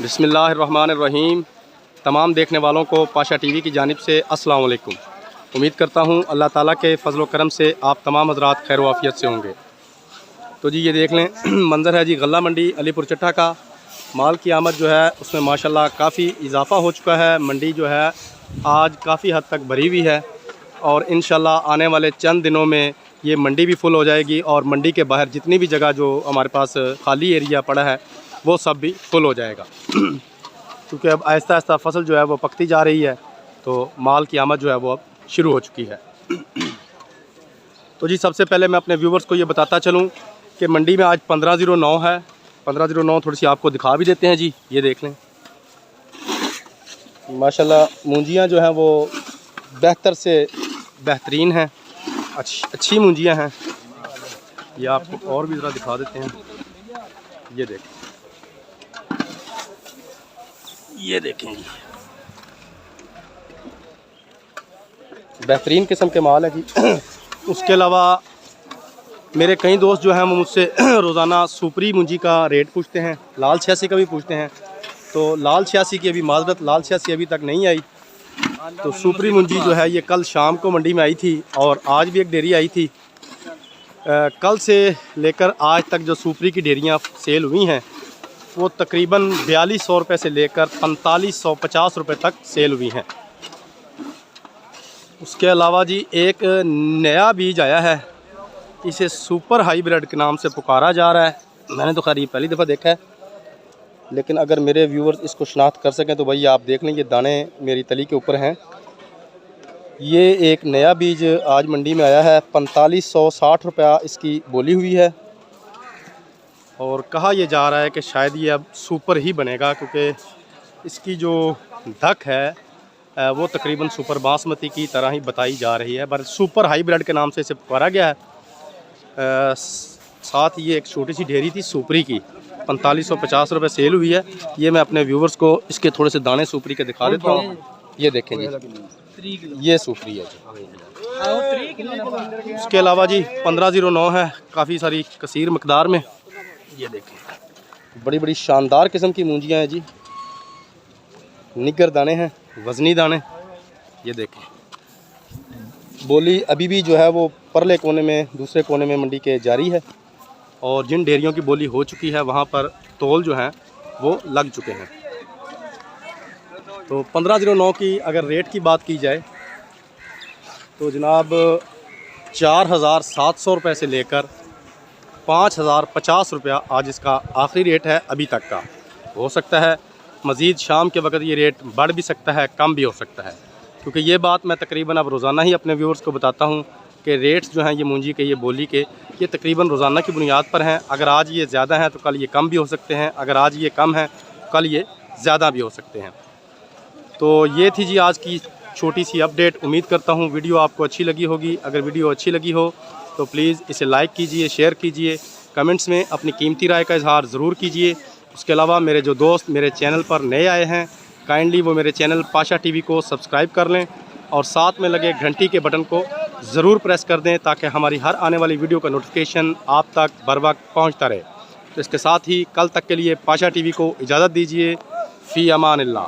बिस्मिल्लाहिर्रहमानिर्रहीम। तमाम देखने वालों को पाशा टीवी की जानिब से अस्सलाम वालेकुम। उम्मीद करता हूँ अल्लाह ताला के फ़ज़ल व करम से आप तमाम हज़रात खैर वाफ़ियत से होंगे। तो जी ये देख लें मंज़र है जी गल्ला मंडी अलीपुर चट्टा का। माल की आमद जो है उसमें माशाल्लाह काफ़ी इजाफ़ा हो चुका है। मंडी जो है आज काफ़ी हद तक भरी हुई है और इंशाल्लाह आने वाले चंद दिनों में ये मंडी भी फुल हो जाएगी और मंडी के बाहर जितनी भी जगह जो हमारे पास खाली एरिया पड़ा है वो सब भी फुल हो जाएगा क्योंकि अब आहिस्ता आहिस्ता फसल जो है वो पकती जा रही है, तो माल की आमद जो है वो अब शुरू हो चुकी है। तो जी सबसे पहले मैं अपने व्यूवर्स को ये बताता चलूँ कि मंडी में आज 1509 है। 1509 थोड़ी सी आपको दिखा भी देते हैं जी। ये देख लें माशाल्लाह मूंजियाँ जो हैं वो बेहतर से बेहतरीन हैं, अच्छी मूंजियाँ हैं। ये आपको और भी ज़रा दिखा देते हैं। ये देखें, ये देखें जी बेहतरीन किस्म के माल है जी। उसके अलावा मेरे कई दोस्त जो हैं वो मुझसे रोज़ाना सुपरी मुंजी का रेट पूछते हैं, लाल 86 का भी पूछते हैं। तो लाल 86 की अभी माजरत, लाल 86 अभी तक नहीं आई। तो सुपरी मुंजी जो है ये कल शाम को मंडी में आई थी और आज भी एक डेयरी आई थी। कल से लेकर आज तक जो सुपरी की डेयरियाँ सेल हुई हैं वो तकरीबन 4200 रुपये से लेकर 4550 रुपये तक सेल हुई हैं। उसके अलावा जी एक नया बीज आया है, इसे सुपर हाइब्रिड के नाम से पुकारा जा रहा है। मैंने तो खैर ये पहली दफ़ा देखा है, लेकिन अगर मेरे व्यूअर्स इसको शनाख्त कर सकें तो भाई आप देख लें, ये दाने मेरी तली के ऊपर हैं। ये एक नया बीज आज मंडी में आया है, 4560 रुपया इसकी बोली हुई है और कहा यह जा रहा है कि शायद ये अब सुपर ही बनेगा क्योंकि इसकी जो धक है वो तकरीबन सुपर बासमती की तरह ही बताई जा रही है, पर सुपर हाइब्रिड के नाम से इसे पुकारा गया है। साथ ये एक छोटी सी ढेरी थी सुपरी की, 4550 रुपये सेल हुई है। ये मैं अपने व्यूवर्स को इसके थोड़े से दाने सुपरी के दिखा देता हूँ। ये देखें जी, ये सुपरी है जी। उसके अलावा जी 1509 है, काफ़ी सारी कसीर मकदार में। ये देखें बड़ी बड़ी शानदार किस्म की मूंजियाँ हैं जी, निगर दाने हैं, वज़नी दाने। ये देखें बोली अभी भी जो है वो परले कोने में, दूसरे कोने में मंडी के जारी है और जिन डेयरियों की बोली हो चुकी है वहाँ पर तोल जो हैं वो लग चुके हैं। तो 1509 की अगर रेट की बात की जाए तो जनाब 4700 रुपये से लेकर 5050 रुपया आज इसका आखिरी रेट है अभी तक का। हो सकता है मज़ीद शाम के वक्त ये रेट बढ़ भी सकता है, कम भी हो सकता है, क्योंकि ये बात मैं तकरीबन अब रोज़ाना ही अपने व्यूअर्स को बताता हूँ कि रेट्स जो हैं ये मूंजी के, ये बोली के, ये तकरीबन रोज़ाना की बुनियाद पर हैं। अगर आज ये ज़्यादा हैं तो कल ये कम भी हो सकते हैं, अगर आज ये कम है कल ये ज़्यादा भी हो सकते हैं। तो ये थी जी आज की छोटी सी अपडेट। उम्मीद करता हूँ वीडियो आपको अच्छी लगी होगी। अगर वीडियो अच्छी लगी हो तो प्लीज़ इसे लाइक कीजिए, शेयर कीजिए, कमेंट्स में अपनी कीमती राय का इजहार ज़रूर कीजिए। उसके अलावा मेरे जो दोस्त मेरे चैनल पर नए आए हैं काइंडली वो मेरे चैनल पाशा टीवी को सब्सक्राइब कर लें और साथ में लगे घंटी के बटन को ज़रूर प्रेस कर दें ताकि हमारी हर आने वाली वीडियो का नोटिफिकेशन आप तक बर वक्त पहुँचता रहे। तो इसके साथ ही कल तक के लिए पाशा टीवी को इजाज़त दीजिए। फ़ी अमान अल्लाह।